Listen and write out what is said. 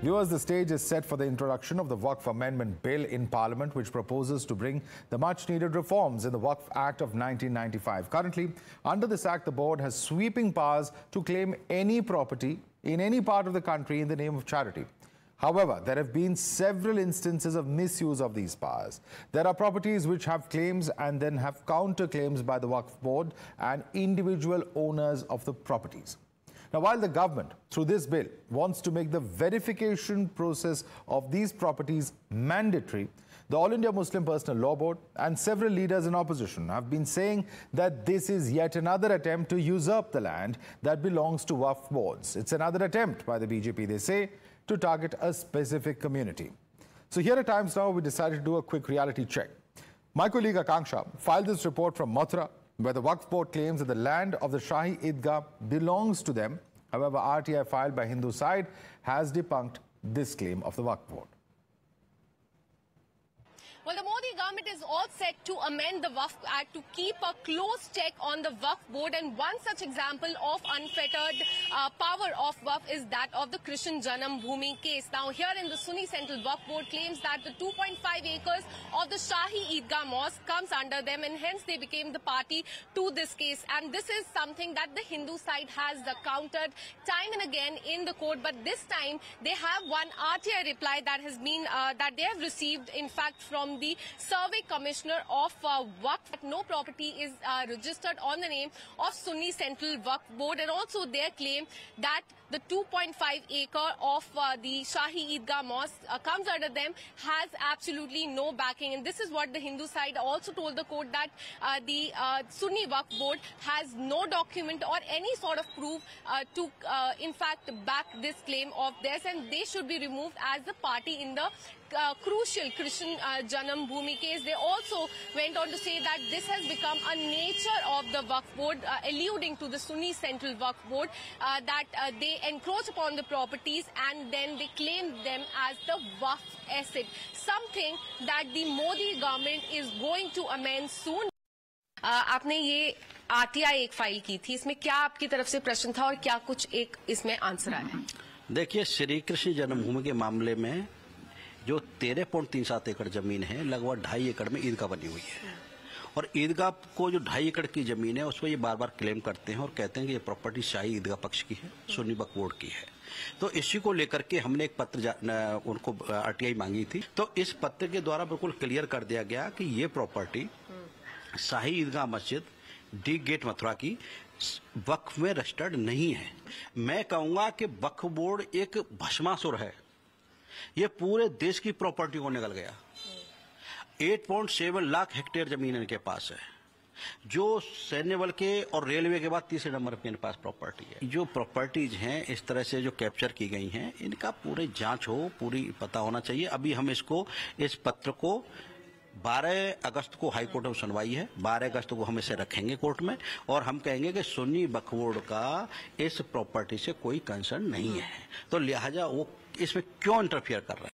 Viewers, the stage is set for the introduction of the Waqf Amendment Bill in Parliament, which proposes to bring the much-needed reforms in the Waqf Act of 1995. Currently, under this act, the board has sweeping powers to claim any property in any part of the country in the name of charity. However, there have been several instances of misuse of these powers. There are properties which have claims and then have counter-claims by the Waqf board and individual owners of the properties. Now, while the government, through this bill, wants to make the verification process of these properties mandatory, the All India Muslim Personal Law Board and several leaders in opposition have been saying that this is yet another attempt to usurp the land that belongs to Waqf boards. It's another attempt by the BJP, they say, to target a specific community. So here at Times Now, we decided to do a quick reality check. My colleague Akanksha filed this report from Mathura, where the Waqf board claims that the land of the Shahi Idgah belongs to them. However, RTI filed by Hindu side has debunked this claim of the Waqf board. Well, the Modi government is all set to amend the Waqf Act to keep a close check on the Waqf board, and one such example of unfettered power of Waqf is that of the Krishan Janam Bhoomi case. Now, here in the Sunni Central Waqf Board claims that the 2.5 acres of the Shahi Idgah Mosque comes under them, and hence they became the party to this case. And this is something that the Hindu side has countered time and again in the court, but this time they have one RTI reply that has been that they have received, in fact, from the Survey Commissioner of Waqf. No property is registered on the name of Sunni Central Waqf Board, and also their claim that the 2.5 acre of the Shahi Idgah Mosque comes under them has absolutely no backing. And this is what the Hindu side also told the court, that the Sunni Waqf Board has no document or any sort of proof to in fact back this claim of theirs, and they should be removed as the party in the crucial Krishan Janam Bhoomi case. They also went on to say that this has become a nature of the Waqf board, alluding to the Sunni Central Waqf Board, that they encroach upon the properties and then they claim them as the Waqf asset, something that the Modi government is going to amend soon. आपने ये RTI एक file की थी, इसमें क्या आपकी तरफ से प्रश्न था और क्या कुछ एक इसमें आंसर आया? देखिए, श्री कृष्ण जन्मभूमि के मामले में जो 13.37 एकड़ जमीन है, लगभग 2.5 एकड़ में ईदगाह बनी हुई है, और ईदगाह को जो 2.5 एकड़ की जमीन है उस पर ये बार बार क्लेम करते हैं और कहते हैं कि ये प्रॉपर्टी शाही ईदगाह पक्ष की है, सुन्नी वक्फ बोर्ड की है। तो इसी को लेकर के हमने एक पत्र उनको RTI मांगी थी, तो इस पत्र के द्वारा बिल्कुल क्लियर कर दिया गया कि ये प्रॉपर्टी शाही ईदगाह मस्जिद डी गेट मथुरा की वक्फ में रजिस्टर्ड नहीं है। मैं कहूंगा कि वक्फ बोर्ड एक भस्मासुर है, ये पूरे देश की प्रॉपर्टी को निकल गया। 8.7 लाख हेक्टेयर जमीन इनके पास है, जो सैन्य बल के और रेलवे के बाद तीसरे नंबर पे इनके पास प्रॉपर्टी है। जो प्रॉपर्टीज हैं इस तरह से जो कैप्चर की गई हैं, इनका पूरी जांच हो, पूरी पता होना चाहिए। अभी हम इस पत्र को 12 अगस्त को हाई कोर्ट में सुनवाई है, 12 अगस्त को हम इसे रखेंगे कोर्ट में, और हम कहेंगे कि सुन्नी वक्फ बोर्ड का इस प्रॉपर्टी से कोई कंसर्न नहीं है, तो लिहाजा वो इसमें क्यों इंटरफियर कर रहे हैं।